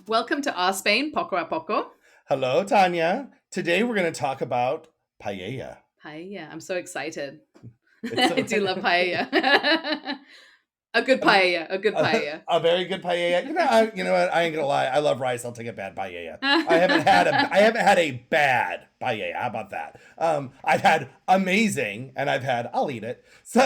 Welcome to Our Spain, Poco a Poco. Hello, Tanya. Today we're going to talk about paella. Paella. I'm so excited. It's I so do love paella. A good a, paella. A good paella. a very good paella. You know what? I ain't gonna lie. I love rice. I'll take a bad paella. I haven't had a bad paella. How about that? I've had amazing, and I'll eat it. So,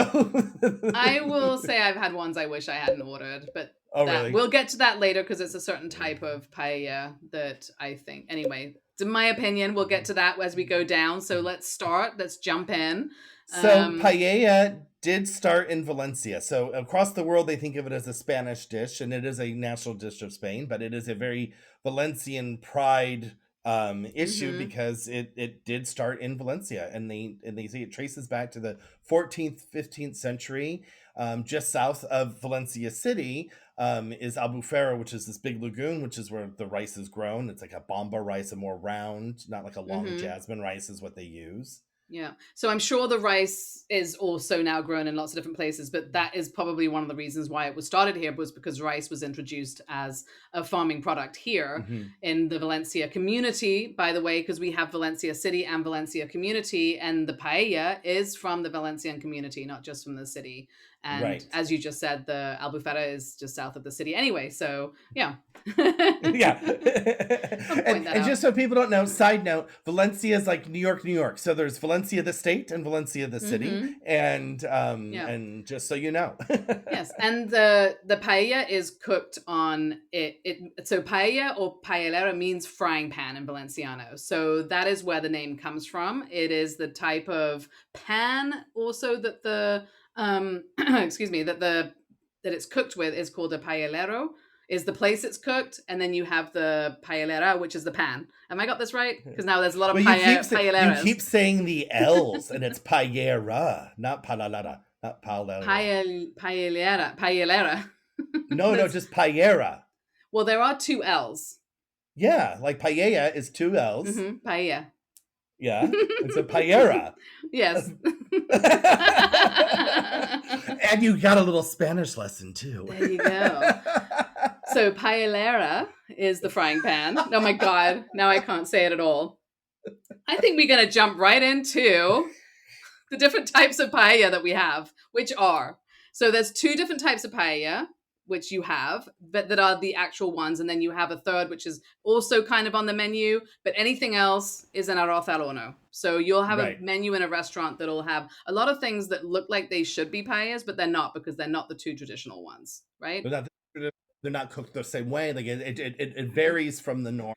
I will say I've had ones I wish I hadn't ordered, but oh that really? we'll get to that later because it's a certain type of paella that I think. Anyway, in my opinion, we'll get to that as we go down. So let's start. Let's jump in. So Um, paella did start in Valencia. So across the world, they think of it as a Spanish dish, and it is a national dish of Spain. But it is a very Valencian pride issue mhm, because it did start in Valencia, and they say it traces back to the 14th, 15th century. Just south of Valencia City is Albufera, which is this big lagoon, which is where the rice is grown. It's like a bomba rice, a more round, not like a long mhm. jasmine rice, is what they use. Yeah. So I'm sure the rice is also now grown in lots of different places, but that is probably one of the reasons why it was started here was because rice was introduced as a farming product here Hmm. in the Valencia community, by the way, because we have Valencia City and Valencia community, and the paella is from the Valencian community, not just from the city. And Right. as you just said, the Albufera is just south of the city anyway. So yeah. Yeah. I'll point that And out. just so people don't know, side note, Valencia is like New York, New York. So there's Valencia the state and Valencia the city. Hmm. Yeah. And just so you know. Yes, and the paella is cooked on it. So paella or paellera means frying pan in Valenciano. So that is where the name comes from. It is the type of pan also that the excuse me that it's cooked with is called a paellero. Is the place it's cooked, and then you have the paellera, which is the pan. Have I got this right? Because now there's a lot of Well, you paelleras. keep saying the L's and it's paella, not palalada, not paella. Paellera. No, no, There's just paella. Well, there are two L's. Yeah, like paella is two L's. Paella. Yeah. It's a paella. Yes. And you got a little Spanish lesson too. There you go. So paellera is the frying pan. Oh my god, now I can't say it at all. I think we're going to jump right into the different types of paella that we have, which are so there's two different types of paella which you have but that are the actual ones, and then you have a third which is also kind of on the menu, but anything else is an arroz al horno. So you'll have a Right. menu in a restaurant that'll have a lot of things that look like they should be paellas, but they're not because they're not the two traditional ones, right? They're not they're not cooked the same way. Like it varies from the norm.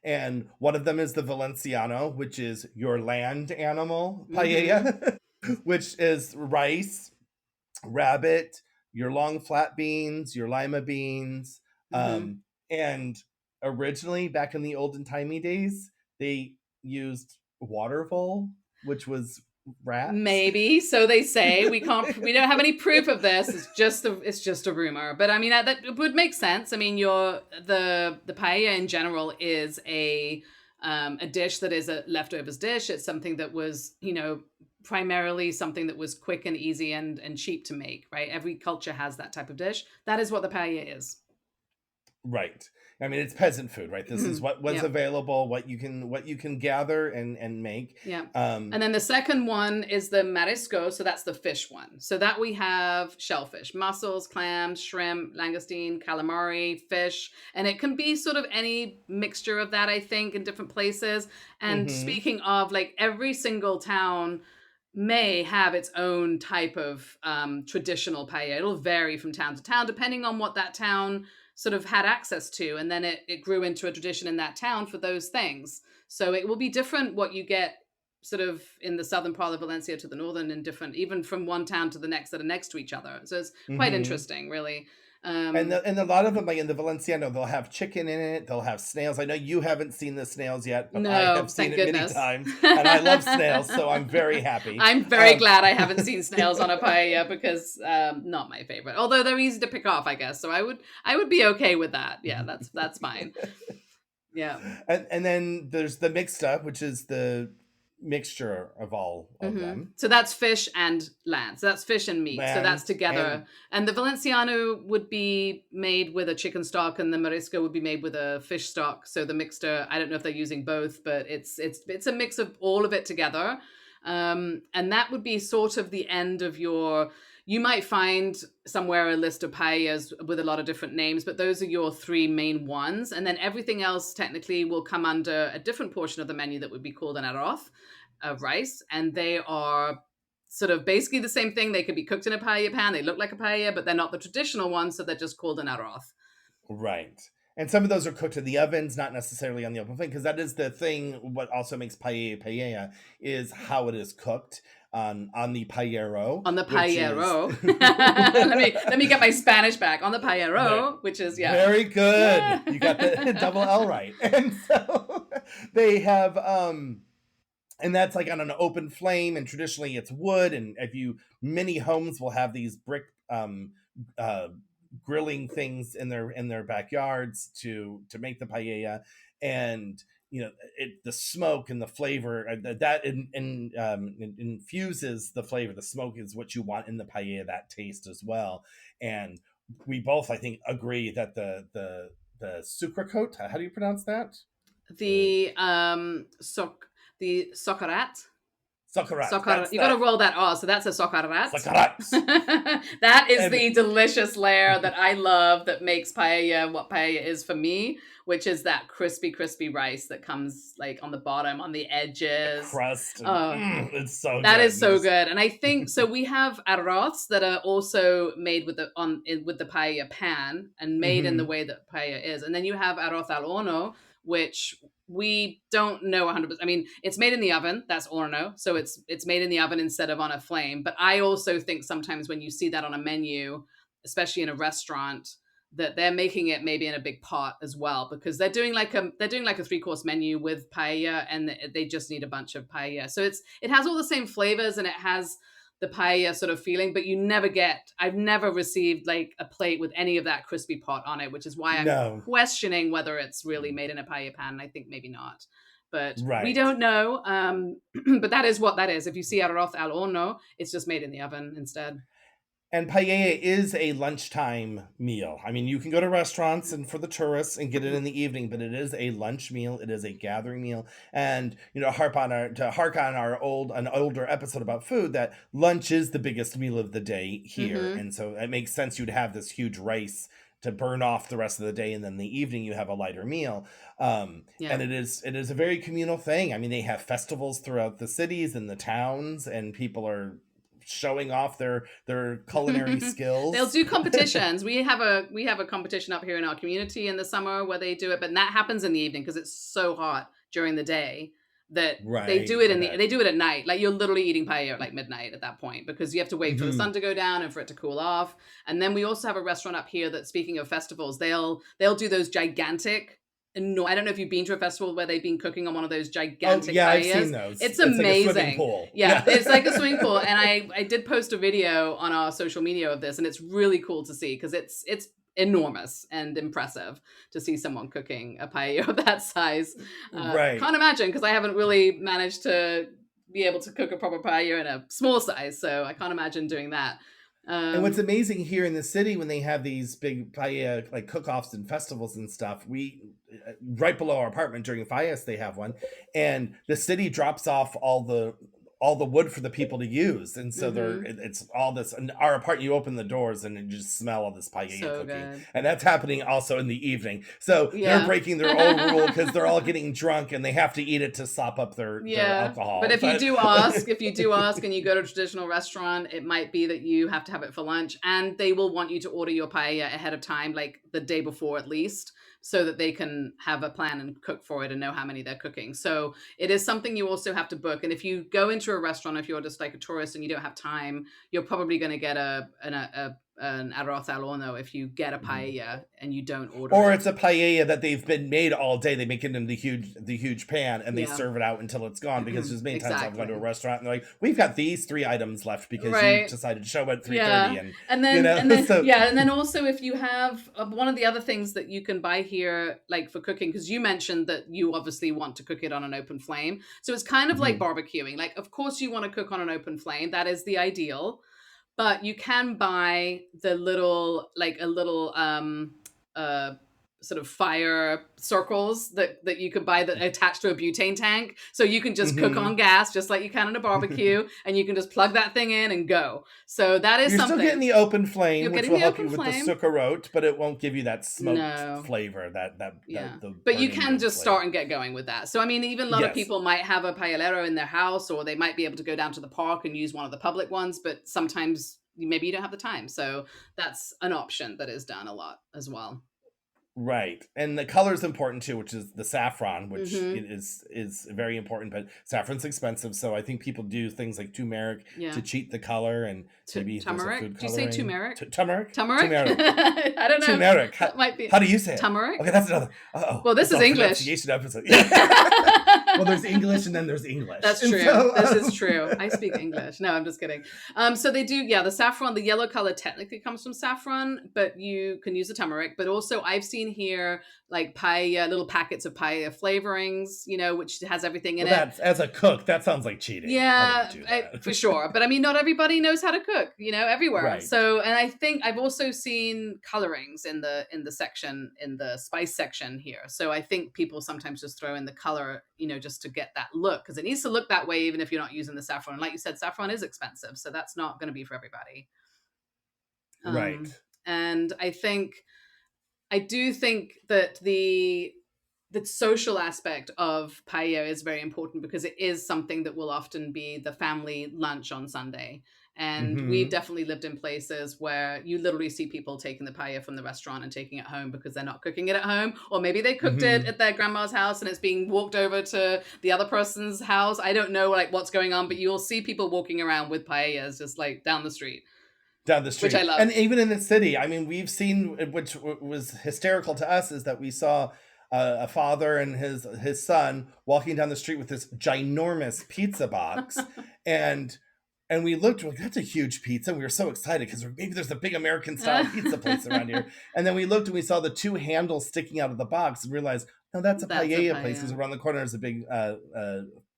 And one of them is the Valenciano, which is your land animal Mm-hmm. paella, which is rice, rabbit, your long flat beans, your lima beans. Mm-hmm. And originally, back in the olden timey days, they used water vole, which was rats. Maybe so they say. We don't have any proof of this. It's just a rumor. But I mean that would make sense. I mean, the paella in general is a dish that is a leftovers dish. It's something that was, primarily something that was quick and easy and cheap to make, right? Every culture has that type of dish. That is what the paella is. Right. I mean, it's peasant food, right? This is what was Yeah. available, what you can gather and make. Yeah. Um, And then the second one is the marisco. So that's the fish one. So that we have shellfish, mussels, clams, shrimp, langoustine, calamari, fish. And it can be sort of any mixture of that, I think, in different places. And mhm. speaking of, like, every single town may have its own type of traditional paella. It'll vary from town to town, depending on what that town sort of had access to. And then it grew into a tradition in that town for those things. So it will be different what you get sort of in the southern part of Valencia to the northern, and different even from one town to the next that are next to each other. So it's quite Mhm. interesting, really. And a lot of them, like in the Valenciano, they'll have chicken in it. They'll have snails. I know you haven't seen the snails yet, but I have No, seen thank it many goodness. times, and I love snails, so I'm very happy. I'm very Um, glad I haven't seen snails on a paella because not my favorite. Although they're easy to pick off, I guess. So I would be okay with that. Yeah, that's fine. Yeah. and then there's the mixed up, which is the mixture of all of them. So that's fish and land. So that's fish and meat. So that's Land together. And the Valenciano would be made with a chicken stock, and the Marisco would be made with a fish stock. So the mixture, I don't know if they're using both, but it's a mix of all of it together. And that would be sort of the end of your. You might find somewhere a list of paellas with a lot of different names, but those are your three main ones. And then everything else technically will come under a different portion of the menu that would be called an arroz of rice. And they are sort of basically the same thing. They could be cooked in a paella pan. They look like a paella, but they're not the traditional ones. So they're just called an arroz. Right. And some of those are cooked in the ovens, not necessarily on the open flame, because that is the thing. What also makes paella is how it is cooked on the paellero. On the paellero. let me get my Spanish back. On the paellero, which is, yeah. Very good. You got the double L right. And so they have, and that's like on an open flame, and traditionally it's wood. And many homes will have these brick, grilling things in their backyards to make the paella. And the smoke and the flavor that infuses the flavor. The smoke is what you want in the paella, that taste as well. And we both, I think, agree that the sucrecote, how do you pronounce that? The socarat. Socarat. You got to roll that R. So that's a socarat. Socarat. That is the delicious layer that I love, that makes paella what paella is for me, which is that crispy rice that comes like on the bottom, on the edges. Crust. It's so good. That is so good. And I think, so we have arroz that are also made with the paella pan and made in the way that paella is. And then you have arroz al horno, which we don't know 100%. I mean, it's made in the oven. That's horno. So it's made in the oven instead of on a flame. But I also think sometimes when you see that on a menu, especially in a restaurant, that they're making it maybe in a big pot as well, because they're doing like a 3-course menu with paella, and they just need a bunch of paella. So it has all the same flavors, and it has the paella sort of feeling, but I've never received like a plate with any of that crispy pot on it, which is why I'm questioning whether it's really made in a paella pan. I think maybe not, but we don't know. But that is what that is. If you see arroz al horno, it's just made in the oven instead. And paella is a lunchtime meal. I mean, you can go to restaurants and for the tourists and get it in the evening, but it is a lunch meal. It is a gathering meal. And hark on an older episode about food, that lunch is the biggest meal of the day here, and so it makes sense you'd have this huge rice to burn off the rest of the day, and then the evening you have a lighter meal. And it is a very communal thing. I mean, they have festivals throughout the cities and the towns, and people are showing off their culinary skills. They'll do competitions. We have a competition up here in our community in the summer where they do it, but that happens in the evening because it's so hot during the day that they do it they do it at night. Like, you're literally eating paella at like midnight at that point, because you have to wait for the sun to go down and for it to cool off. And then we also have a restaurant up here that, speaking of festivals, they'll do those gigantic. No, I don't know if you've been to a festival where they've been cooking on one of those gigantic paellas. I've seen those. It's amazing. Like a swimming pool. Yeah, it's like a swimming pool. And I did post a video on our social media of this, and it's really cool to see, because it's enormous and impressive to see someone cooking a paella of that size. Can't imagine, because I haven't really managed to be able to cook a proper paella in a small size, so I can't imagine doing that. And what's amazing here in the city, when they have these big paella like cook-offs and festivals and stuff, we right below our apartment during Fiestas, they have one, and the city drops off all the wood for the people to use, and so it's all this. And our apartment, you open the doors and you just smell all this paella cooking, good. And that's happening also in the evening. So they're breaking their own rule, because they're all getting drunk and they have to eat it to sop up their alcohol. But if you do ask, and you go to a traditional restaurant, it might be that you have to have it for lunch, and they will want you to order your paella ahead of time, like the day before at least, so that they can have a plan and cook for it and know how many they're cooking. So it is something you also have to book. And if you go into a restaurant, if you're just like a tourist and you don't have time, you're probably going to get a an arroz al horno if you get a paella and you don't order Or it. it's a paella that they've been made all day. They make it in the huge pan and they Yeah. serve it out until it's gone. Because there's many times I've gone to a Exactly. restaurant and they're like, we've got these 3 items left because you Right. decided to show at 3:30. Yeah. And then, you know, and then so- yeah, and then also if you have one of the other things that you can buy here, like for cooking, because you mentioned that you obviously want to cook it on an open flame, so it's kind of like barbecuing. Like, of course you want to cook on an open flame, that is the ideal, but you can buy the little, like a little sort of fire circles that you could buy that attach to a butane tank, so you can just cook on gas just like you can in a barbecue, and you can just plug that thing in and go. So that is You're something. still getting the open flame, which will help you with flame. the succarot, but it won't give you that smoked flavor. But you can just start and get going with that. So I mean, even a lot of people might have a paellero in their house, or they might be able to go down to the park and use one of the public ones, but sometimes maybe you don't have the time. So that's an option that is done a lot as well. Right. And the color is important too, which is the saffron, which is very important, but saffron's expensive. So I think people do things like turmeric to cheat the color, and maybe turmeric. Food do you say turmeric? Turmeric? Turmeric? I don't know. Turmeric. That might be. How do you say it? Turmeric? Okay, that's another. Uh-oh. Well, this is English. Pronunciation episode. Well, there's English and then there's English. That's true. So, this is true. I speak English. No, I'm just kidding. So they do, the saffron, the yellow color technically comes from saffron, but you can use the turmeric. But also I've seen here like paella, little packets of paella flavorings, which has everything in it. That's, as a cook, that sounds like cheating. Yeah, for sure. But I mean, not everybody knows how to cook, everywhere. Right. So, and I think I've also seen colorings in the section, in the spice section here. So I think people sometimes just throw in the color, just to get that look, because it needs to look that way, even if you're not using the saffron. And like you said, saffron is expensive, so that's not going to be for everybody. Right. And I do think that the social aspect of paella is very important, because it is something that will often be the family lunch on Sunday. And we've definitely lived in places where you literally see people taking the paella from the restaurant and taking it home because they're not cooking it at home. Or maybe they cooked it at their grandma's house and it's being walked over to the other person's house. I don't know what's going on, but you'll see people walking around with paellas just like down the street. Which I love. And even in the city, I mean, we've seen, which was hysterical to us, is that we saw a father and his son walking down the street with this ginormous pizza box. And we looked, like, that's a huge pizza. We were so excited because maybe there's a big American style pizza place around here. And then we looked and we saw the 2 handles sticking out of the box and realized, no, that's a paella place, because around the corner is a big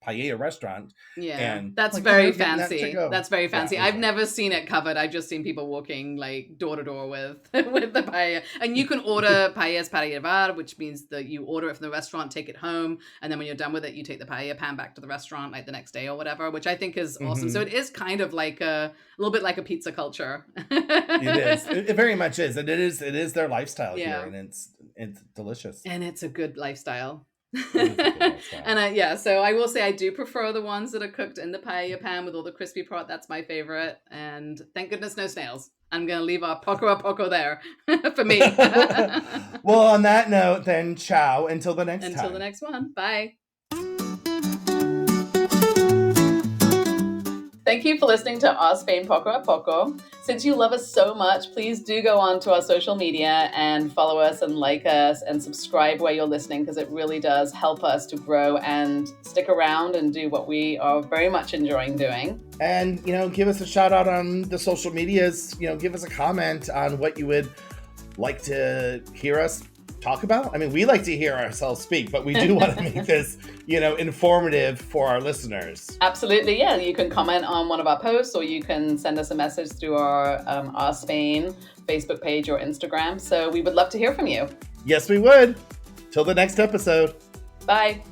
paella restaurant. Yeah, and that's very fancy. That's very fancy. I've never seen it covered. I've just seen people walking like door to door with the paella. And you can order paellas para llevar, which means that you order it from the restaurant, take it home, and then when you're done with it, you take the paella pan back to the restaurant like the next day or whatever, which I think is awesome. So it is kind of like a little bit like a pizza culture. It is. It very much is. And it is their lifestyle here, and it's delicious. And it's a good lifestyle. And so I will say I do prefer the ones that are cooked in the paella pan with all the crispy part. That's my favorite, and thank goodness no snails. I'm gonna leave our Poco there for me. Well, on that note, then ciao until the next time. Until the next one. Bye. Thank you for listening to Our Spain Poco a Poco. Since you love us so much, please do go on to our social media and follow us and like us and subscribe where you're listening, because it really does help us to grow and stick around and do what we are very much enjoying doing. And, give us a shout out on the social medias. Give us a comment on what you would like to hear us talk about. I mean, we like to hear ourselves speak, but we do want to make this, informative for our listeners. Absolutely, yeah. You can comment on one of our posts, or you can send us a message through our Spain Facebook page or Instagram. So we would love to hear from you. Yes, we would. Till the next episode. Bye.